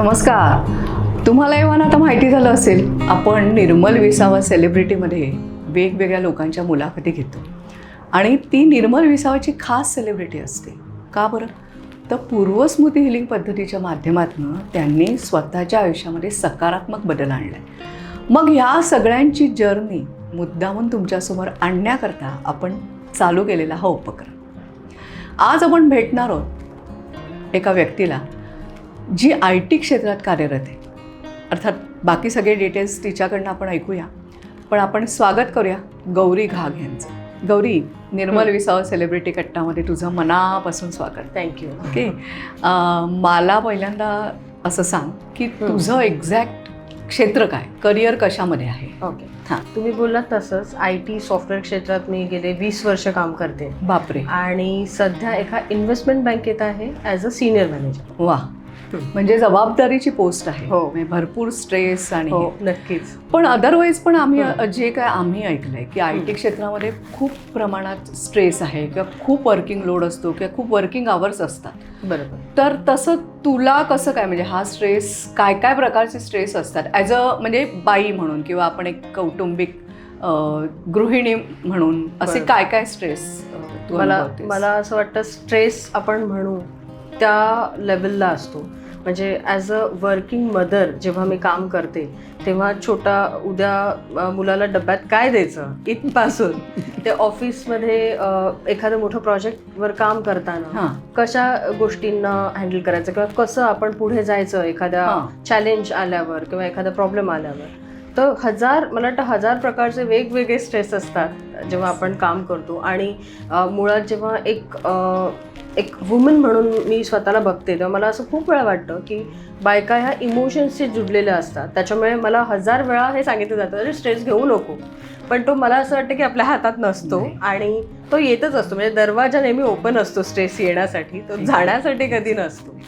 नमस्कार. तुम्हाला एव्हाना आता माहिती झालं असेल, आपण निर्मल विसावा सेलिब्रिटीमध्ये वेगवेगळ्या लोकांच्या मुलाखती घेतो आणि ती निर्मल विसावाची खास सेलिब्रिटी असते. का बरं? तर पूर्वस्मृती हिलिंग पद्धतीच्या माध्यमातून त्यांनी स्वतःच्या आयुष्यामध्ये सकारात्मक बदल आणला आहे. मग ह्या सगळ्यांची जर्नी मुद्दामून तुमच्यासमोर आणण्याकरता आपण चालू केलेला हा उपक्रम. आज आपण भेटणार आहोत एका व्यक्तीला जी IT क्षेत्रात कार्यरत आहे. अर्थात बाकी सगळे डिटेल्स तिच्याकडनं आपण ऐकूया, पण आपण स्वागत करूया गौरी घाग यांचं. गौरी, निर्मल विसावा सेलिब्रिटी कट्टामध्ये तुझं मनापासून स्वागत. थँक्यू. ओके. मला पहिल्यांदा असं सांग की तुझं एक्झॅक्ट क्षेत्र काय, करिअर कशामध्ये आहे? ओके. हां, तुम्ही बोललात तसंच IT सॉफ्टवेअर क्षेत्रात मी गेले 20 वर्ष काम करते. बापरे. आणि सध्या एका इन्व्हेस्टमेंट बँकेत आहे ॲज अ सिनियर मॅनेजर. वा, म्हणजे जबाबदारीची पोस्ट आहे. हो. म्हणजे भरपूर स्ट्रेस आणि हो, नक्कीच. पण अदरवाईज पण आम्ही ऐकलंय की IT क्षेत्रामध्ये खूप प्रमाणात स्ट्रेस आहे किंवा खूप वर्किंग लोड असतो किंवा खूप वर्किंग आवर्स असतात. बरोबर. तर तसं तुला कसं काय, म्हणजे हा स्ट्रेस काय काय प्रकारचे स्ट्रेस असतात ॲज अ म्हणजे बाई म्हणून किंवा आपण एक कौटुंबिक गृहिणी म्हणून असे काय काय स्ट्रेस मला असं वाटतं स्ट्रेस आपण म्हणू त्या लेवलला असतो. म्हणजे ॲज अ वर्किंग मदर जेव्हा मी काम करते तेव्हा उद्या मुलाला डब्यात काय द्यायचं इथपासून ते ऑफिसमध्ये एखादं मोठं प्रोजेक्टवर काम करताना कशा गोष्टींना हँडल करायचं किंवा कसं आपण पुढे जायचं एखाद्या चॅलेंज आल्यावर किंवा एखादा प्रॉब्लेम आल्यावर. तर मला वाटतं 1000 प्रकारचे वेगवेगळे स्ट्रेस असतात जेव्हा आपण काम करतो. आणि मुळात जेव्हा एक वुमन म्हणून मी स्वतःला बघते तेव्हा मला असं खूप वेळा वाटतं की बायका ह्या इमोशन्सशी जुडलेल्या असतात. त्याच्यामुळे मला 1000 वेळा हे सांगितलं जातं अरे स्ट्रेस घेऊ नको, पण तो मला असं वाटतं की आपल्या हातात नसतो आणि तो येतच असतो. म्हणजे दरवाजा नेहमी ओपन असतो स्ट्रेस येण्यासाठी, तो जाण्यासाठी कधी नसतो.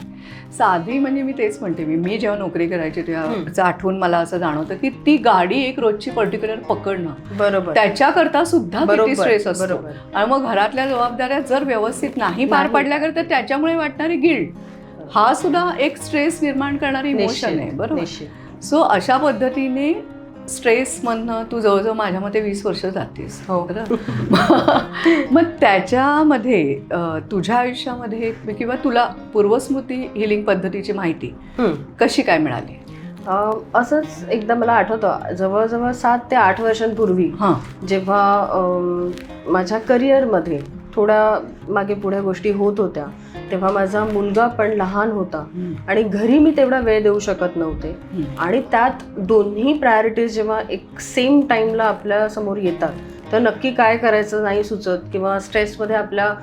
साधी म्हणजे मी तेच म्हणते, मी जेव्हा नोकरी करायची तेव्हाचं आठवून मला असं जाणवतं की ती गाडी एक रोजची पर्टिक्युलर पकडणं, बरोबर, त्याच्याकरता सुद्धा किती स्ट्रेस असतो. बरोबर. आणि मग घरातल्या जबाबदाऱ्या जर व्यवस्थित नाही पार पडल्या तर त्याच्यामुळे वाटणारी गिल्ट हा सुद्धा एक स्ट्रेस निर्माण करणारी इमोशन आहे. बरोबर. सो अशा पद्धतीने स्ट्रेसमधनं तू जवळजवळ माझ्या मते 20 वर्ष जातेस. हो. मग त्याच्यामध्ये तुझ्या आयुष्यामध्ये किंवा तुला पूर्वस्मृती हिलिंग पद्धतीची माहिती कशी काय मिळाली? असंच एकदा मला आठवतं जवळजवळ 7 ते 8 वर्षांपूर्वी जेव्हा माझ्या करिअरमध्ये थोड्या मागे पुढे गोष्टी होत होत्या तेव्हा माझा मुलगा पण लहान होता आणि घरी मी तेवढा वेळ देऊ शकत नव्हते. आणि त्यात दोन्ही प्रायोरिटीज जेव्हा एक सेम टाईमला आपल्या समोर येतात तर नक्की काय करायचं नाही सुचत किंवा स्ट्रेसमध्ये आपल्या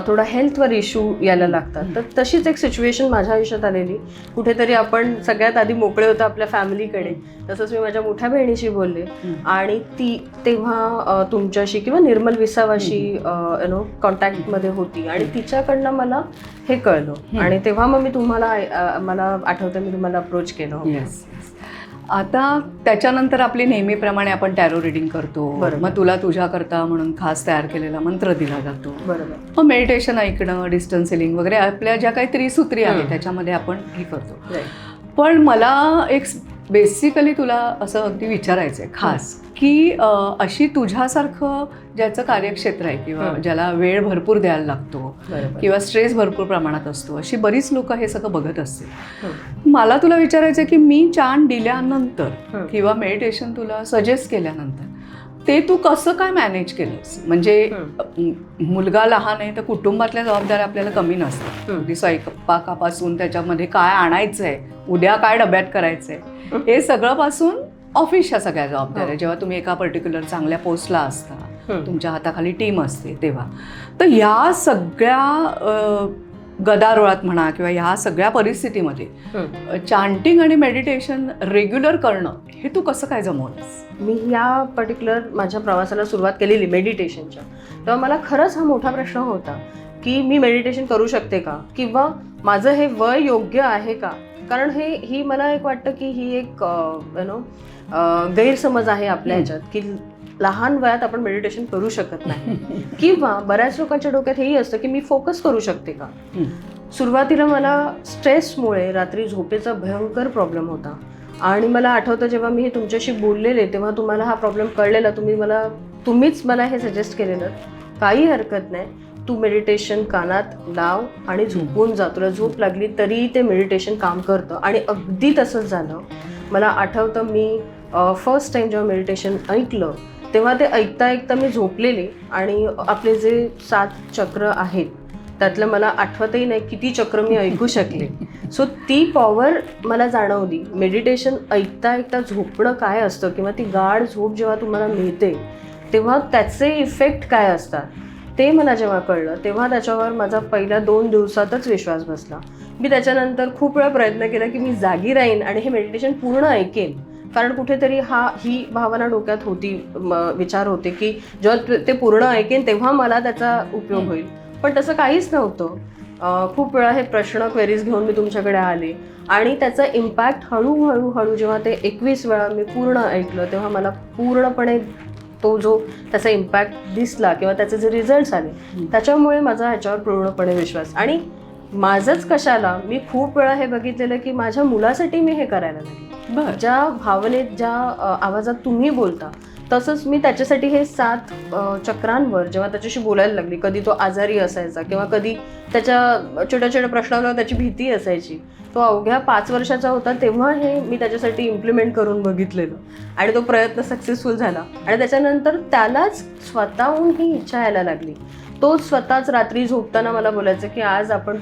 थोडा हेल्थवर इश्यू यायला लागतात. तर तशीच एक सिच्युएशन माझ्या आयुष्यात आलेली. कुठेतरी आपण सगळ्यात आधी मोकळे होतो आपल्या फॅमिलीकडे. तसंच मी माझ्या मोठ्या बहिणीशी बोलले आणि ती तेव्हा तुमच्याशी किंवा निर्मल विसावाशी कॉन्टॅक्टमध्ये होती आणि तिच्याकडनं मला हे कळलं आणि तेव्हा मग मी मला आठवतं मी तुम्हाला अप्रोच केलं. आता त्याच्यानंतर आपली नेहमीप्रमाणे आपण टॅरो रिडिंग करतो. मग तुला तुझ्याकरता म्हणून खास तयार केलेला मंत्र दिला जातो. बरोबर. मग मेडिटेशन ऐकणं, डिस्टन्स हिलिंग वगैरे आपल्या ज्या काही त्रिसूत्री आहे त्याच्यामध्ये आपण हे करतो. पण मला एक बेसिकली तुला असं अगदी विचारायचं आहे खास की अशी तुझ्यासारखं ज्याचं कार्यक्षेत्र आहे किंवा ज्याला वेळ भरपूर द्यायला लागतो किंवा स्ट्रेस भरपूर प्रमाणात असतो, अशी बरीच लोक हे सगळं बघत असतील. मला तुला विचारायचं आहे की मी चान दिल्यानंतर किंवा मेडिटेशन तुला सजेस्ट केल्यानंतर ते तू कसं काय मॅनेज केलंस? म्हणजे मुलगा लहान आहे तर कुटुंबातल्या जबाबदाऱ्या आपल्याला कमी नसतात. अगदी स्वयंपाकापासून त्याच्यामध्ये काय आणायचं आहे, उद्या काय डब्यात करायचं आहे, हे सगळं पासून ऑफिसच्या सगळ्या जबाबदाऱ्या. जेव्हा तुम्ही एका पर्टिक्युलर चांगल्या पोस्टला असता, तुमच्या हाताखाली टीम असते तेव्हा, तर ह्या सगळ्या गदारोळात म्हणा किंवा ह्या सगळ्या परिस्थितीमध्ये चांटिंग आणि मेडिटेशन रेग्युलर करणं हे तू कसं काय जमवलंस? मी या पर्टिक्युलर माझ्या प्रवासाला सुरुवात केलेली मेडिटेशनच्या तेव्हा मला खरंच हा मोठा प्रश्न होता की मी मेडिटेशन करू शकते का किंवा माझं हे वय योग्य आहे का. कारण ही मला एक वाटतं की ही एक गैरसमज आहे आपल्या ह्याच्यात की लहान वयात आपण मेडिटेशन करू शकत नाही किंवा बऱ्याच लोकांच्या डोक्यात हेही असतं की मी फोकस करू शकते का. सुरुवातीला मला स्ट्रेसमुळे रात्री झोपेचा भयंकर प्रॉब्लेम होता. आणि मला आठवतं जेव्हा मी हे तुमच्याशी बोललेले तेव्हा तुम्हाला हा प्रॉब्लेम कळलेला. तुम्हीच मला हे सजेस्ट केलेलं, काही हरकत नाही, तू मेडिटेशन कानात लाव आणि झोपून जा. तुला झोप लागली तरी ते मेडिटेशन काम करतं. आणि अगदी तसंच झालं. मला आठवतं मी फर्स्ट टाईम जेव्हा मेडिटेशन ऐकलं तेव्हा ते ऐकता ऐकता मी झोपलेले आणि आपले जे 7 चक्र आहेत त्यातलं मला आठवतही नाही किती चक्र मी ऐकू शकले. सो ती पॉवर मला जाणवली. मेडिटेशन ऐकता ऐकता झोपणं काय असतं किंवा ती गाढ झोप जेव्हा तुम्हाला मिळते तेव्हा त्याचे इफेक्ट काय असतात ते मला जेव्हा कळलं तेव्हा त्याच्यावर माझा पहिल्या 2 दिवसातच विश्वास बसला. मी त्याच्यानंतर खूप वेळा प्रयत्न केला की मी जागी राहीन आणि हे मेडिटेशन पूर्ण ऐकेन. कारण कुठेतरी ही भावना डोक्यात होती, विचार होते की जेव्हा ते पूर्ण ऐकेन तेव्हा मला त्याचा उपयोग होईल. पण तसं काहीच नव्हतं. खूप वेळा हे प्रश्न क्वेरीज घेऊन मी तुमच्याकडे आले आणि त्याचा इम्पॅक्ट हळूहळू जेव्हा ते 21 वेळा मी पूर्ण ऐकलं तेव्हा मला पूर्णपणे तो जो त्याचा इम्पॅक्ट दिसला किंवा त्याचे जे रिझल्ट्स आले त्याच्यामुळे माझा ह्याच्यावर पूर्णपणे विश्वास. आणि माझंच कशाला, मी खूप वेळा हे बघितलेलं की माझ्या मुलासाठी मी हे करायला लागले. ज्या भावनेत, ज्या आवाजात तुम्ही बोलता तसंच मी त्याच्यासाठी हे 7 चक्रांवर जेव्हा त्याच्याशी बोलायला लागली, कधी तो आजारी असायचा किंवा कधी त्याच्या छोट्या छोट्या प्रश्नांवर त्याची भीती असायची, तो अवघ्या 5 वर्षाचा होता तेव्हा हे मी त्याच्यासाठी इम्प्लिमेंट करून बघितलेलं आणि तो प्रयत्न सक्सेसफुल झाला. आणि त्याच्यानंतर त्यालाच स्वतःहून ही इच्छा यायला लागली. तो स्वतःच रात्री झोपताना मला बोलायचं की आज आपण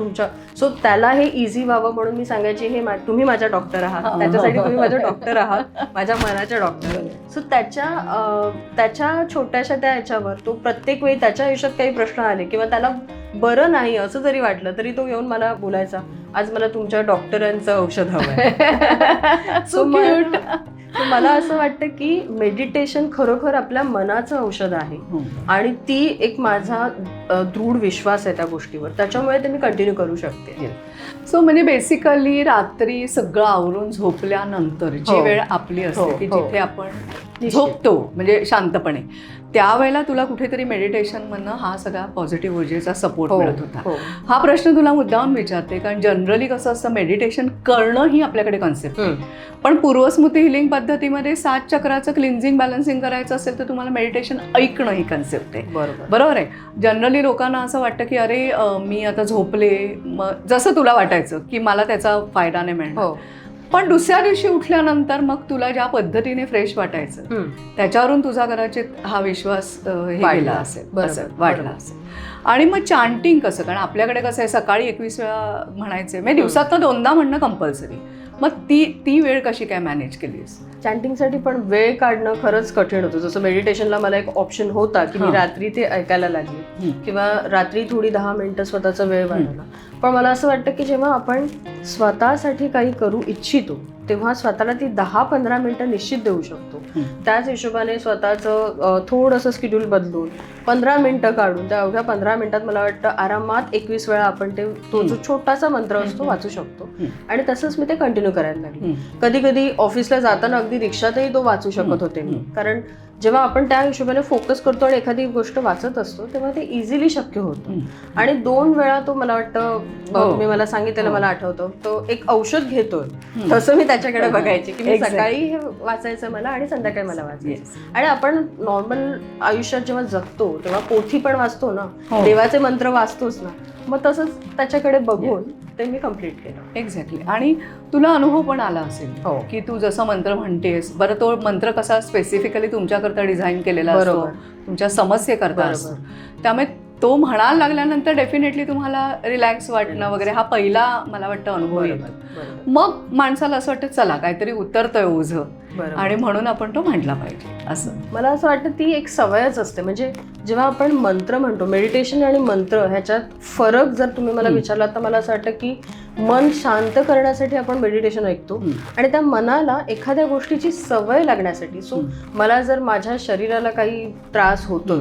सो त्याला हे इझी व्हावं म्हणून मी सांगायची हे तुम्ही माझ्या डॉक्टर आहात, त्याच्यासाठी तुम्ही माझ्या डॉक्टर आहात, माझ्या मनाच्या डॉक्टर. सो त्याच्या छोट्याशा त्या ह्याच्यावर तो प्रत्येक वेळी त्याच्या आयुष्यात काही प्रश्न आले किंवा त्याला बरं नाही असं जरी वाटलं तरी तो येऊन मला बोलायचा, आज मला तुमच्या डॉक्टरांचं औषध हवंय. सो मला असं वाटतं की मेडिटेशन खरोखर आपल्या मनाचं औषध आहे आणि ती एक माझा दृढ विश्वास आहे त्या गोष्टीवर, त्याच्यामुळे ते मी कंटिन्यू करू शकते. सो म्हणजे बेसिकली रात्री सगळं आवरून झोपल्यानंतर जी वेळ आपली असते की जिथे आपण झोपतो म्हणजे शांतपणे, त्यावेळेला तुला कुठेतरी मेडिटेशनमधनं हा सगळा पॉझिटिव्ह ऊर्जेचा सपोर्ट मिळत होता. हा प्रश्न तुला मुद्दाम विचारते कारण जनरली कसं असतं, मेडिटेशन करणं ही आपल्याकडे कॉन्सेप्ट आहे, पण पूर्वस्मृती हिलिंग पद्धतीमध्ये 7 चक्राचं क्लिन्झिंग बॅलन्सिंग करायचं असेल तर तुम्हाला मेडिटेशन ऐकणं ही कॉन्सेप्ट आहे. बरोबर आहे. जनरली लोकांना असं वाटतं की अरे मी आता झोपले, मग जसं तुला वाटायचं की मला त्याचा फायदा नाही मिळणार, पण दुसऱ्या दिवशी उठल्यानंतर मग तुला ज्या पद्धतीने फ्रेश वाटायचं त्याच्यावरून तुझा कदाचित हा विश्वास हे केला असेल, वाढला असेल. आणि मग चांटिंग कसं, कारण आपल्याकडे कसं आहे सकाळी 21 वेळा म्हणायचे, म्हणजे दिवसातनं 2दा म्हणणं कंपल्सरी, मग ती वेळ कशी काय मॅनेज केलीस? चॅन्टिंगसाठी पण वेळ काढणं खरंच कठीण होतं. जसं मेडिटेशनला मला एक ऑप्शन होता की मी रात्री ते ऐकायला लागले किंवा रात्री थोडी 10 मिनिटं स्वतःचा वेळ वाढवला. पण मला असं वाटतं की जेव्हा आपण स्वतःसाठी काही करू इच्छितो तेव्हा स्वतःला ती 10-15 मिनिटं निश्चित देऊ शकतो. त्याच हिशोबाने स्वतःचं थोडंसं स्केड्यूल बदलून 15 मिनिटं काढून त्या अवघ्या 15 मिनिटात मला वाटतं आरामात 21 वेळा आपण तो जो छोटासा मंत्र असतो वाचू शकतो. आणि तसंच मी ते कंटिन्यू करायला लागले. कधी कधी ऑफिसला जाताना अगदी रिक्षातही तो वाचू शकत होते मी, कारण जेव्हा आपण त्या हिशोबाने फोकस करतो आणि एखादी गोष्ट वाचत असतो तेव्हा ते इझिली शक्य होतं. आणि 2 वेळा तो मला वाटतं तुम्ही मला सांगितलेलं मला आठवतं, तो एक औषध घेतोय तसं मी त्याच्याकडे बघायचे की मी सकाळी हे वाचायचं मला आणि संध्याकाळी मला वाचायचं. आणि आपण नॉर्मल आयुष्यात जेव्हा जगतो तेव्हा पोथी पण वाचतो ना, देवाचे मंत्र वाचतोच ना, मग तसंच त्याच्याकडे बघून ते मी कम्प्लीट केलं. एक्झॅक्टली. आणि तुला अनुभव पण आला असेल की तू जसं मंत्र म्हणतेस, बरं तो मंत्र कसा स्पेसिफिकली तुमच्याकरता डिझाईन केलेला असतो, तुमच्या समस्येकरता असतो, त्यामुळे तो म्हणायला लागल्यानंतर डेफिनेटली तुम्हाला रिलॅक्स वाटणं वगैरे हा पहिला मला वाटतं अनुभव येतो. मग माणसाला असं वाटतं चला काहीतरी उतरतंय ओझं आणि म्हणून आपण तो म्हटला पाहिजे. असं मला असं वाटतं ती एक सवयच असते. म्हणजे जेव्हा आपण मंत्र म्हणतो, मेडिटेशन आणि मंत्र ह्याच्यात फरक जर तुम्ही मला विचारलात तर मला असं वाटतं की मन शांत करण्यासाठी आपण मेडिटेशन ऐकतो आणि त्या मनाला एखाद्या गोष्टीची सवय लागण्यासाठी. सो मला जर माझ्या शरीराला काही त्रास होतो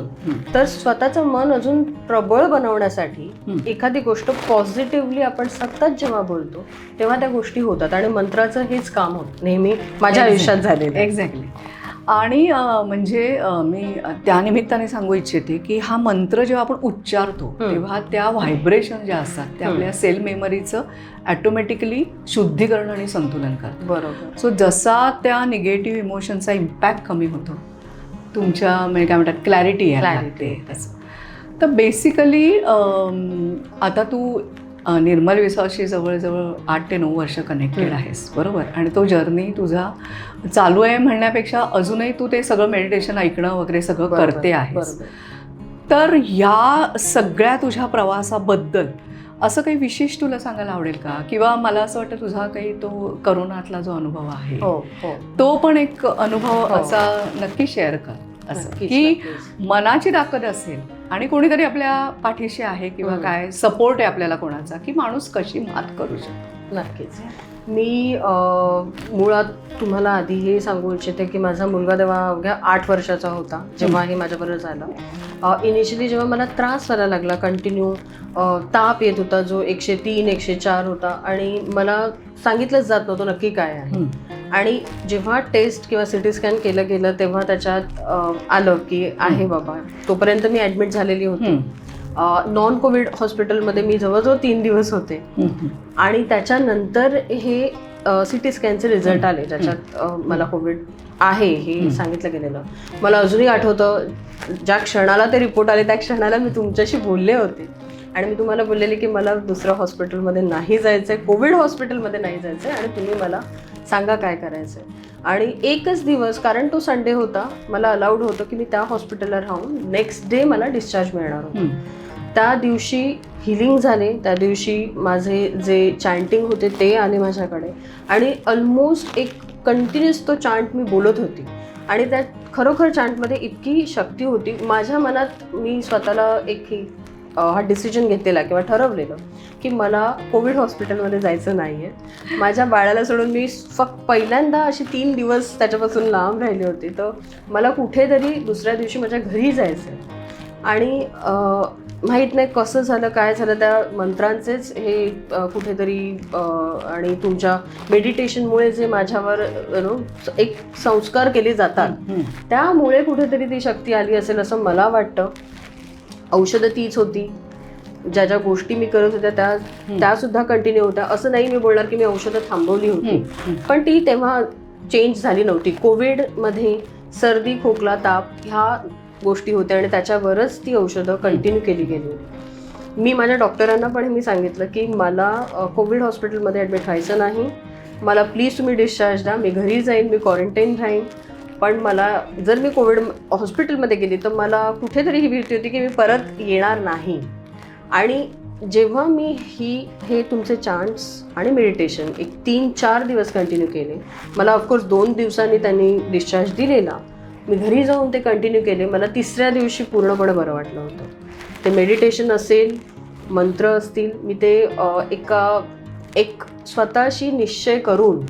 तर स्वतःचं मन अजून प्रबळ बनवण्यासाठी एखादी गोष्ट पॉझिटिव्हली आपण सतत जेव्हा बोलतो तेव्हा त्या गोष्टी होतात आणि मंत्राचं हेच काम होतं नेहमी माझ्या आयुष्यात झालेलं. एक्झॅक्टली. आणि म्हणजे मी त्यानिमित्ताने सांगू इच्छिते की हा मंत्र जेव्हा आपण उच्चारतो तेव्हा त्या व्हायब्रेशन ज्या असतात त्या आपल्या सेल मेमरीचं ॲटोमॅटिकली शुद्धीकरण आणि संतुलन करतात. बरोबर. सो जसा त्या निगेटिव्ह इमोशनचा इम्पॅक्ट कमी होतो तुमच्या म्हणजे काय म्हणतात क्लॅरिटी आहे तसं. तर बेसिकली आता तू निर्मल विसावशी जवळजवळ 8 ते 9 वर्ष कनेक्टेड आहेस बरोबर, आणि तो जर्नी तुझा चालू आहे म्हणण्यापेक्षा अजूनही तू ते सगळं मेडिटेशन ऐकणं वगैरे सगळं करते आहेस. तर या सगळ्या तुझ्या प्रवासाबद्दल असं काही विशेष तुला सांगायला आवडेल का? किंवा मला असं वाटतं तुझा काही तो करोनातला जो अनुभव आहे तो पण एक अनुभव असा नक्की शेअर कर, असं की मनाची ताकद असेल आणि कोणीतरी आपल्या पाठीशी आहे किंवा काय सपोर्ट आहे आपल्याला कोणाचा, की माणूस कशी मात करू शकतो. नक्कीच. मी मुळात तुम्हाला आधी हे सांगू इच्छिते की माझा मुलगा तेव्हा अवघ्या 8 वर्षाचा होता जेव्हा हे माझ्याबरोबर झालं. इनिशियली जेव्हा मला त्रास व्हायला लागला, कंटिन्यू ताप येत होता जो 103 104 होता आणि मला सांगितलंच जात नव्हतं नक्की काय आहे. आणि जेव्हा टेस्ट किंवा सिटी स्कॅन केलं गेलं तेव्हा त्याच्यात आलं की आहे बाबा. तोपर्यंत मी ॲडमिट झालेली होती. नॉन कोविड हॉस्पिटलमध्ये मी जवळजवळ 3 दिवस होते. आणि त्याच्यानंतर हे सिटी स्कॅनचे रिझल्ट आले ज्याच्यात मला कोविड आहे हे सांगितलं गेलेलं. मला अजूनही आठवतं ज्या क्षणाला ते रिपोर्ट आले त्या क्षणाला मी तुमच्याशी बोलले होते आणि मी तुम्हाला बोललेले की मला दुसऱ्या हॉस्पिटलमध्ये नाही जायचं आहे, कोविड हॉस्पिटलमध्ये नाही जायचं आहे आणि तुम्ही मला सांगा काय करायचं आहे. आणि एकच दिवस, कारण तो संडे होता, मला अलाउड होतं की मी त्या हॉस्पिटलला राहून नेक्स्ट डे मला डिस्चार्ज मिळणार होतं. त्या दिवशी हिलिंग झाले. त्या दिवशी माझे जे चॅन्टिंग होते ते आले माझ्याकडे आणि ऑलमोस्ट एक कंटिन्युअस तो चांट मी बोलत होती आणि त्यात खरोखर चांटमध्ये इतकी शक्ती होती. माझ्या मनात मी स्वतःला हा डिसिजन घेतलेला किंवा ठरवलेलं की मला कोविड हॉस्पिटलमध्ये जायचं नाही आहे. माझ्या बाळाला सोडून मी पहिल्यांदा अशी 3 दिवस त्याच्यापासून लांब राहिले होते. तर मला कुठेतरी दुसऱ्या दिवशी माझ्या घरी जायचं आहे. आणि माहीत नाही कसं झालं काय झालं, त्या मंत्रांचेच हे कुठेतरी आणि तुमच्या मेडिटेशनमुळे जे माझ्यावर एक संस्कार केले जातात त्यामुळे कुठेतरी ती शक्ती आली असेल असं मला वाटतं. औषधं तीच होती, ज्या ज्या गोष्टी मी करत होत्या त्या सुद्धा कंटिन्यू होत्या. असं नाही मी बोलणार की मी औषधं थांबवली होती, पण ती तेव्हा चेंज झाली नव्हती. कोविडमध्ये सर्दी खोकला ताप ह्या गोष्टी होत्या आणि त्याच्यावरच ती औषधं कंटिन्यू केली गेली होती. मी माझ्या डॉक्टरांना पण मी सांगितलं की मला कोविड हॉस्पिटलमध्ये ॲडमिट व्हायचं नाही, मला प्लीज तुम्ही डिस्चार्ज द्या, मी घरी जाईन, मी क्वारंटाईन राहीन. पण मला जर मी कोविड हॉस्पिटलमध्ये गेली तर मला कुठेतरी ही भीती होती की मी परत येणार नाही. आणि जेव्हा मी हे तुमचे चांट्स आणि मेडिटेशन एक 3-4 दिवस कंटिन्यू केले, मला ऑफकोर्स 2 दिवसांनी त्यांनी डिस्चार्ज दिलेला. मी घरी जाऊन ते कंटिन्यू केले. मला 3ऱ्या दिवशी पूर्णपणे बरं वाटलं होतं. ते मेडिटेशन असेल, मंत्र असतील, मी ते एक स्वतःशी निश्चय करून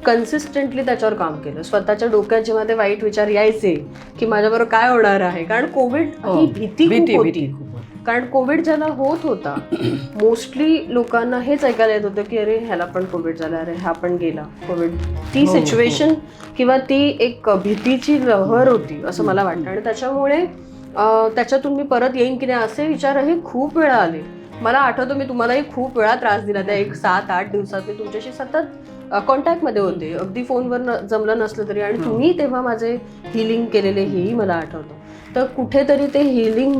कन्सिस्टंटली त्याच्यावर काम केलं. स्वतःच्या डोक्यात जेव्हा ते वाईट विचार यायचे की माझ्याबरोबर काय होणार आहे, कारण कोविड ही भीती खूप होती. कारण कोविड ज्याला होत होता मोस्टली लोकांना हेच ऐकायला येत होतं की अरे ह्याला पण कोविड झाला, अरे हा पण गेला कोविड. ती सिच्युएशन किंवा ती एक भीतीची लहर होती असं मला वाटतं. आणि त्याच्यामुळे त्याच्यातून मी परत येईन की नाही असे विचारही खूप वेळा आले. मला आठवतं मी तुम्हालाही खूप वेळा त्रास दिला. त्या 7-8 दिवसात मी तुमच्याशी सतत कॉन्टॅक्टमध्ये होते, अगदी फोनवर जमलं नसलं तरी. आणि तुम्ही तेव्हा माझे हिलिंग केलेले हेही मला आठवतं. तर कुठेतरी ते हिलिंग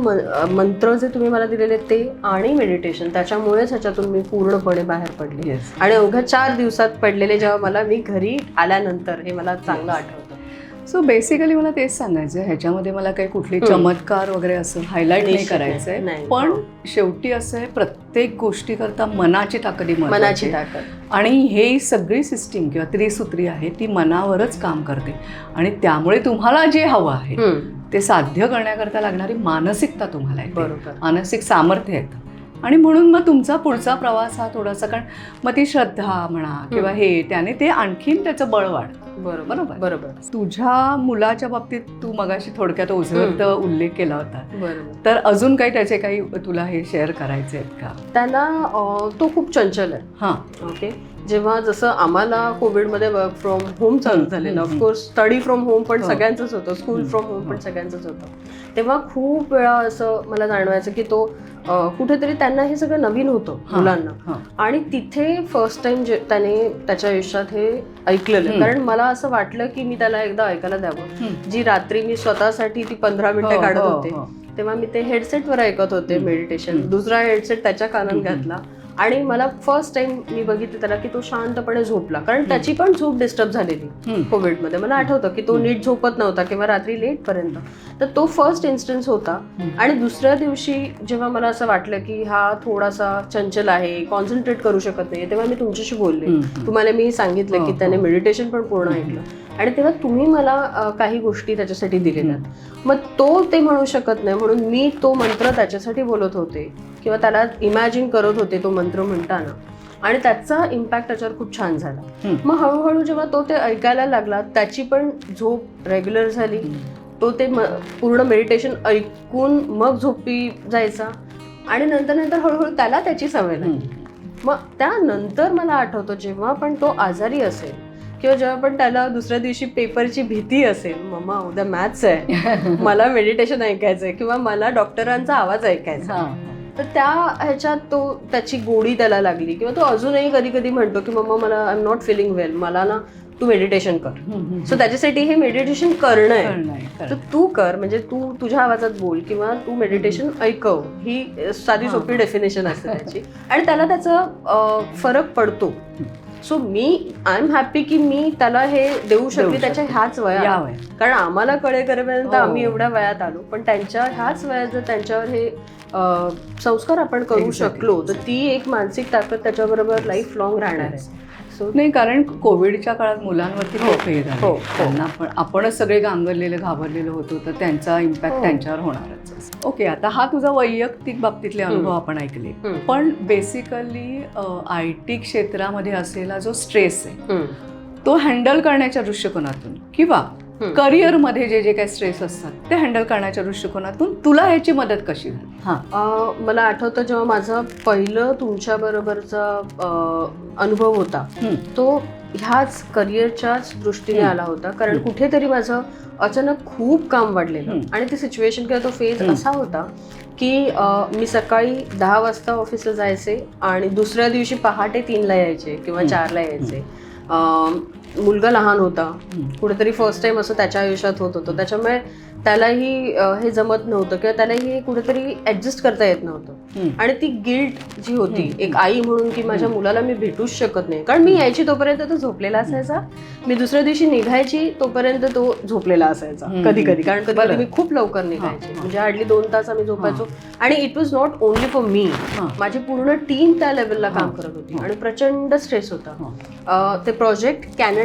मंत्र जे तुम्ही मला दिलेले ते आणि मेडिटेशन त्याच्यामुळेच ह्याच्यातून मी पूर्णपणे बाहेर पडले. आणि अवघ्या 4 दिवसात पडलेले जेव्हा मला मी घरी आल्यानंतर हे मला चांगलं आठवतं. सो बेसिकली मला तेच सांगायचं आहे, ह्याच्यामध्ये मला काही कुठली चमत्कार वगैरे असं हायलाईट नाही करायचं आहे. पण शेवटी असं आहे, प्रत्येक गोष्टीकरता मनाची ताकद मनाची ताकद. आणि हे सगळी सिस्टीम किंवा त्रिसूत्री आहे ती मनावरच काम करते. आणि त्यामुळे तुम्हाला जे हवं आहे ते साध्य करण्याकरता लागणारी मानसिकता तुम्हाला आहे, बरोबर, मानसिक सामर्थ्य येतं. आणि म्हणून मग तुमचा पुढचा प्रवास हा थोडासा, कारण मग ती श्रद्धा म्हणा किंवा हे त्याने ते आणखीन त्याचं बळ वाढतं. बरोबर बरोबर. तुझ्या मुलाच्या बाबतीत तू मगाशी थोडक्यात ओझरत उल्लेख केला होता. बरोबर. तर अजून काही त्याचे काही तुला हे शेअर करायचे आहेत का? त्यांना तो खूप चंचल आहे. हां, ओके. जेव्हा जसं आम्हाला कोविडमध्ये वर्क फ्रॉम होम चालू झालेलं, ऑफकोर्स स्टडी फ्रॉम होम पण सगळ्यांचंच होतं, स्कूल फ्रॉम होम पण सगळ्यांचंच होतं, तेव्हा खूप वेळा असं मला जाणवायचं की तो कुठेतरी त्यांना हे सगळं नवीन होतं मुलांना, आणि तिथे फर्स्ट टाइम त्याने त्याच्या आयुष्यात हे ऐकलेलं. कारण मला असं वाटलं की मी त्याला एकदा ऐकायला द्यावं. जी रात्री मी स्वतःसाठी ती 15 मिनिटं काढत होते तेव्हा मी ते हेडसेटवर ऐकत होते मेडिटेशन, दुसरा हेडसेट त्याच्या कानात घातला आणि मला फर्स्ट टाइम मी बघितलं त्याला की तो शांतपणे झोपला. कारण त्याची पण झोप डिस्टर्ब झालेली कोविडमध्ये. मला आठवतं की तो नीट झोपत नव्हता किंवा रात्री लेट पर्यंत. तर तो फर्स्ट इन्स्टन्स होता. आणि दुसऱ्या दिवशी जेव्हा मला असं वाटलं की हा थोडासा चंचल आहे, कॉन्सन्ट्रेट करू शकत नाही, तेव्हा मी तुमच्याशी बोलले. तुम्हाला मी सांगितलं की त्याने मेडिटेशन पण पूर्ण ऐकलं आणि तेव्हा तुम्ही मला काही गोष्टी त्याच्यासाठी दिलेल्या. मग तो ते म्हणू शकत नाही म्हणून मी तो मंत्र त्याच्यासाठी बोलत होते किंवा त्याला इमॅजिन करत होते तो मंत्र म्हणताना, आणि त्याचा इम्पॅक्ट त्याच्यावर खूप छान झाला. मग हळूहळू जेव्हा तो ते ऐकायला लागला त्याची पण झोप रेग्युलर झाली. तो ते पूर्ण मेडिटेशन ऐकून मग झोपी जायचा आणि नंतर हळूहळू त्याला त्याची सवय लागली. मग त्यानंतर मला आठवतं जेव्हा पण तो आजारी असेल किंवा जेव्हा पण त्याला दुसऱ्या दिवशी पेपरची भीती असेल, मम्मा उद्या मॅथ्स आहे, मला मेडिटेशन ऐकायचंय किंवा मला डॉक्टरांचा आवाज ऐकायचा, तर त्या ह्याच्यात त्याची गोडी त्याला लागली. किंवा तो अजूनही कधी कधी म्हणतो की मम्मा मला I am not feeling well, मला ना तू मेडिटेशन कर. सो त्याच्यासाठी हे मेडिटेशन करणं आहे. तर तू कर, म्हणजे तू तुझ्या आवाजात बोल किंवा तू मेडिटेशन ऐकव, ही साधी सोपी डेफिनेशन असते त्याची. आणि त्याला त्याचा फरक पडतो. सो आय एम हॅपी की मी त्याला हे देऊ शकते त्याच्या ह्याच वयात. कारण आम्हाला कळेपर्यंत आम्ही एवढ्या वयात आलो, पण त्यांच्या ह्याच वयात जर त्यांच्यावर हे संस्कार आपण करू शकलो तर ती एक मानसिक ताकद त्याच्याबरोबर लाईफ लॉंग राहणार आहे. नाही, कारण कोविडच्या काळात मुलांवरती खूप हे झालं. त्यांना पण आपणच सगळे गांगरलेले घाबरलेलो होतो, तर त्यांचा इम्पॅक्ट त्यांच्यावर होणारच. ओके, आता हा तुझा वैयक्तिक बाबतीतले अनुभव आपण ऐकले, पण बेसिकली IT क्षेत्रामध्ये असलेला जो स्ट्रेस आहे तो हँडल करण्याच्या दृष्टिकोनातून किंवा करिअरमध्ये जे काही स्ट्रेस असतात ते हँडल करण्याच्या दृष्टिकोनातून तुला ह्याची मदत कशी झाली? मला आठवतं जेव्हा माझं पहिलं तुमच्या बरोबरचा अनुभव होता तो ह्याच करिअरच्याच दृष्टीने आला होता. कारण कुठेतरी माझं अचानक खूप काम वाढलेलं आणि ती सिच्युएशन किंवा तो फेज असा होता की मी सकाळी 10 वाजता ऑफिसला जायचे आणि दुसऱ्या दिवशी पहाटे 3ला यायचे किंवा 4ला यायचे. मुलगा लहान होता, कुठेतरी फर्स्ट टाइम असं त्याच्या आयुष्यात होत होतं, त्याच्यामुळे त्यालाही हे जमत नव्हतं किंवा त्यालाही कुठेतरी ऍडजस्ट करता येत नव्हतं. आणि ती गिल्ट जी होती एक आई म्हणून की माझ्या मुलाला मी भेटूच शकत नाही, कारण मी यायची तोपर्यंत तो झोपलेला असायचा, मी दुसऱ्या दिवशी निघायची तोपर्यंत तो झोपलेला असायचा कधी कधी. कारण कधी मी खूप लवकर निघायचे, म्हणजे हार्डली 2 तास आम्ही झोपायचो. आणि it was not only for me, माझी पूर्ण टीम त्या लेवलला काम करत होती आणि प्रचंड स्ट्रेस होता. ते प्रोजेक्ट कॅनडा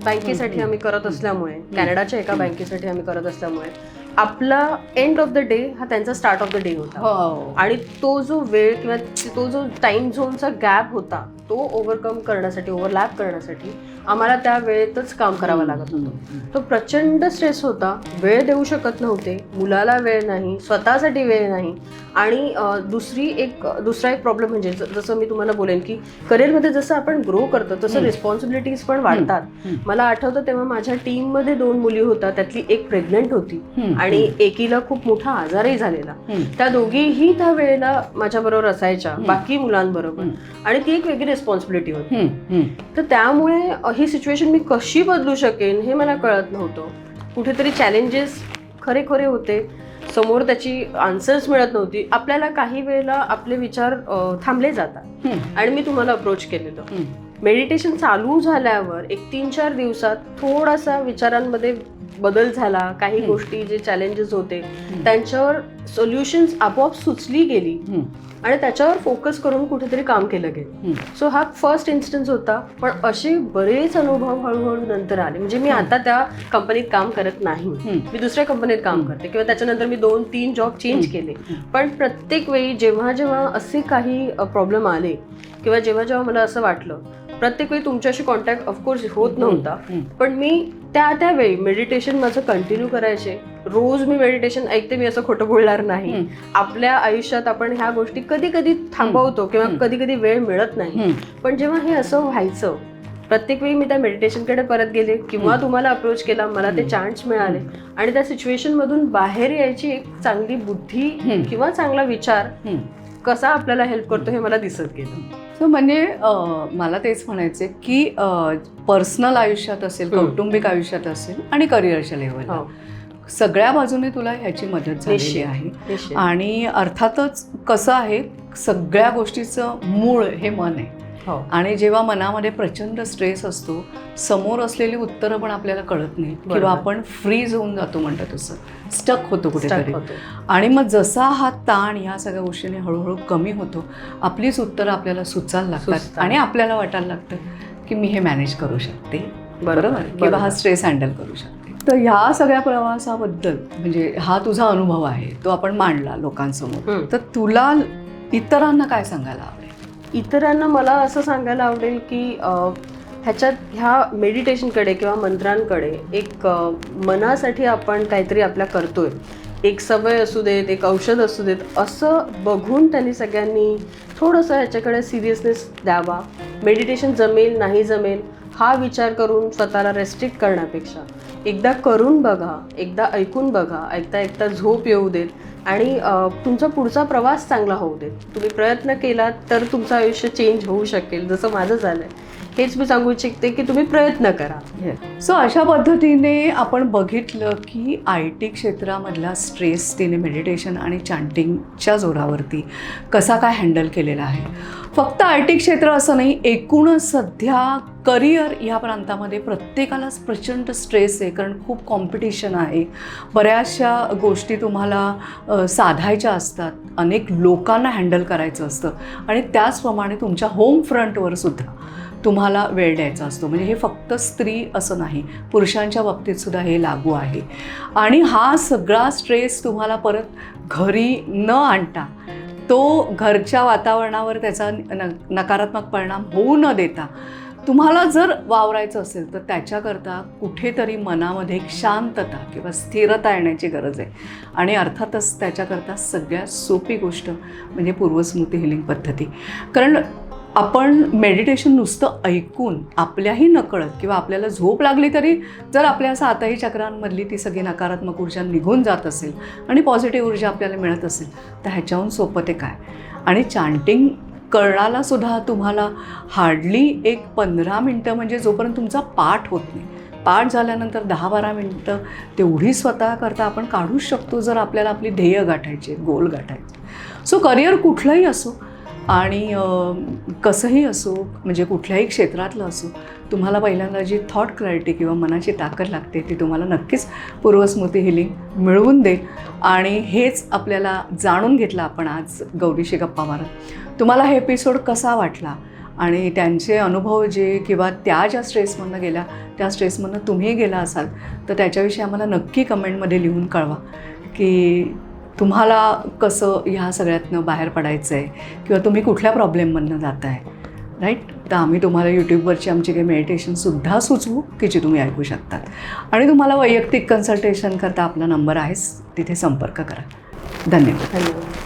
बँकेसाठी आम्ही करत असल्यामुळे, कॅनडाच्या एका बँकेसाठी आम्ही करत असल्यामुळे आपला एंड ऑफ द डे हा त्यांचा स्टार्ट ऑफ द डे होता. आणि तो जो वेळ किंवा तो जो टाइम झोनचा गॅप होता तो ओव्हरकम करण्यासाठी, ओव्हरलॅप करण्यासाठी आम्हाला त्या वेळेतच काम करावं लागत होतं. तो प्रचंड स्ट्रेस होता, वेळ देऊ शकत नव्हते, मुलाला वेळ नाही, स्वतःसाठी वेळ नाही. आणि दुसरा एक प्रॉब्लेम म्हणजे जसं मी तुम्हाला बोलेन की करिअरमध्ये जसं आपण ग्रो करतो तसं रिस्पॉन्सिबिलिटीज पण वाढतात. मला आठवतं तेव्हा माझ्या टीममध्ये 2 मुली होत्या, त्यातली एक प्रेग्नंट होती आणि एकीला खूप मोठा आजारही झालेला. त्या दोघीही त्या वेळेला माझ्याबरोबर असायच्या बाकी मुलांबरोबर, आणि ती एक वेगळी रिस्पॉन्सिबिलिटी होती. तर त्यामुळे ही सिच्युएशन मी कशी बदलू शकेन हे मला कळत नव्हतं. कुठेतरी चॅलेंजेस खरे होते, समोर त्याची आन्सर्स मिळत नव्हती. आपल्याला काही वेळेला आपले विचार थांबले जातात. आणि मी तुम्हाला अप्रोच केलेलं. मेडिटेशन चालू झाल्यावर एक 3-4 दिवसात थोडासा विचारांमध्ये बदल झाला. काही गोष्टी जे चॅलेंजेस होते त्यांच्यावर सोल्युशन्स आपोआप सुचली गेली आणि त्याच्यावर फोकस करून कुठेतरी काम केलं गेलं. सो हा फर्स्ट इन्स्टन्स होता. पण असे बरेच अनुभव हळूहळू नंतर आले. म्हणजे मी आता त्या कंपनीत काम करत नाही, मी दुसऱ्या कंपनीत काम करते किंवा त्याच्यानंतर मी 2-3 जॉब चेंज केले. पण प्रत्येक वेळी जेव्हा असे काही प्रॉब्लेम आले किंवा जेव्हा जेव्हा मला असं वाटलं, प्रत्येक वेळी तुमच्याशी कॉन्टॅक्ट ऑफकोर्स होत नव्हता, पण मी त्यावेळी मेडिटेशन माझं कंटिन्यू करायचे. रोज मी मेडिटेशन ऐकते, मी असं खोटं बोलणार नाही. आपल्या आयुष्यात आपण ह्या गोष्टी कधी कधी थांबवतो किंवा कधी कधी वेळ मिळत नाही, पण जेव्हा हे असं व्हायचं, प्रत्येक वेळी मी त्या मेडिटेशनकडे परत गेले किंवा तुम्हाला अप्रोच केला, मला ते चान्स मिळाले आणि त्या सिच्युएशनमधून बाहेर यायची एक चांगली बुद्धी किंवा चांगला विचार कसा आपल्याला हेल्प करतो हे मला दिसत गेलं. सो म्हणजे मला तेच म्हणायचे की पर्सनल आयुष्यात असेल, कौटुंबिक आयुष्यात असेल आणि करिअरच्या लेवलला सगळ्या बाजूने तुला ह्याची मदत झालेली आहे. आणि अर्थातच कसं आहे, सगळ्या गोष्टीचं मूळ हे मन आहे. आणि जेव्हा मनामध्ये प्रचंड स्ट्रेस असतो, समोर असलेली उत्तरं पण आपल्याला कळत नाही किंवा आपण फ्रीज होऊन जातो, म्हणतात तसं स्टक होतो कुठेतरी. आणि मग जसा हा ताण ह्या सगळ्या गोष्टीने हळूहळू कमी होतो, आपलीच उत्तरं आपल्याला सुचायला लागतात आणि आपल्याला वाटायला लागतं की मी हे मॅनेज करू शकते, बरोबर, किंवा हा स्ट्रेस हँडल करू शकते. तर ह्या सगळ्या प्रवासाबद्दल म्हणजे हा तुझा अनुभव आहे, तो आपण मांडला लोकांसमोर. तर तुला इतरांना काय सांगायला आवडेल? इतरांना मला असं सांगायला आवडेल की ह्या मेडिटेशनकडे किंवा मंत्रांकडे एक मनासाठी आपण काहीतरी आपल्या करतोय, एक सवय असू देत, एक औषध असू देत, असं बघून त्यांनी सगळ्यांनी थोडंसं ह्याच्याकडे सिरियसनेस द्यावा. मेडिटेशन जमेल नाही जमेल हा विचार करून स्वतःला रेस्ट्रिक्ट करण्यापेक्षा एकदा करून बघा, एकदा ऐकून बघा, ऐकता ऐकता झोप येऊ देत आणि तुमचा पुढचा प्रवास चांगला होऊ देत. तुम्ही प्रयत्न केलात तर तुमचं आयुष्य चेंज होऊ शकेल, जसं माझं झालंय. हेच मी सांगू इच्छिते की तुम्ही प्रयत्न करा. सो अशा पद्धतीने आपण बघितलं की IT क्षेत्रामधला स्ट्रेस तिने मेडिटेशन आणि चॅन्टिंगच्या जोरावरती कसा काय हँडल केलेला आहे. फक्त IT क्षेत्र असं नाही, एकूणच सध्या करिअर ह्या प्रांतामध्ये प्रत्येकालाच प्रचंड स्ट्रेस आहे, कारण खूप कॉम्पिटिशन आहे. बऱ्याचशा गोष्टी तुम्हाला साधायच्या असतात, अनेक लोकांना हँडल करायचं असतं आणि त्याचप्रमाणे तुमच्या होम फ्रंटवर सुद्धा तुम्हाला वेळ द्यायचा असतो. म्हणजे हे फक्त स्त्री असं नाही, पुरुषांच्या बाबतीत सुद्धा हे लागू आहे. आणि हा सगळा स्ट्रेस तुम्हाला परत घरी न आणता, तो घरच्या वातावरणावर त्याचा नकारात्मक परिणाम होऊ न देता तुम्हाला जर वावरायचं असेल तर त्याच्याकरता कुठेतरी मनामध्ये एक शांतता किंवा स्थिरता येण्याची गरज आहे. आणि अर्थातच त्याच्याकरता सगळ्यात सोपी गोष्ट म्हणजे पूर्वस्मृती हिलिंग पद्धती. कारण आपण मेडिटेशन नुसतं ऐकून आपल्याही नकळत किंवा आपल्याला झोप लागली तरी जर आपल्या 7ही चक्रांमधली ती सगळी नकारात्मक ऊर्जा निघून जात असेल आणि पॉझिटिव्ह ऊर्जा आपल्याला मिळत असेल तर ह्याच्याहून सोपं ते काय. आणि चॅन्टिंग करण्याला सुद्धा तुम्हाला हार्डली एक 15 मिनटं, म्हणजे जोपर्यंत तुमचा पाठ होत नाही, पाठ झाल्यानंतर 10-12 मिनटं तेवढी स्वतः करता आपण काढूच शकतो जर आपल्याला आपली ध्येय गाठायची, गोल गाठायचे. सो करिअर कुठलंही असो आणि कसंही असो, म्हणजे कुठल्याही क्षेत्रातलं असो, तुम्हाला पहिल्यांदा जी थॉट क्लॅरिटी किंवा मनाची ताकद लागते ती तुम्हाला नक्कीच पूर्वस्मृती हिलिंग मिळवून देईल. आणि हेच आपल्याला जाणून घेतलं आपण आज गौरीशी गप्पा मारत. तुम्हाला हे एपिसोड कसा वाटला आणि त्यांचे अनुभव जे किंवा त्या ज्या स्ट्रेसमधनं गेल्या त्या स्ट्रेसमधनं तुम्ही गेला असाल तर त्याच्याविषयी आम्हाला नक्की कमेंटमध्ये लिहून कळवा की तुम्हाला कसं ह्या सगळ्यातनं बाहेर पडायचं आहे किंवा तुम्ही कुठल्या प्रॉब्लेममधनं जात आहे, राईट. तर आम्ही तुम्हाला यूट्यूबवरची आमची काही मेडिटेशनसुद्धा सुचवू की जी तुम्ही ऐकू शकतात. आणि तुम्हाला वैयक्तिक कन्सल्टेशन करता आपला नंबर आहेच, तिथे संपर्क करा. धन्यवाद.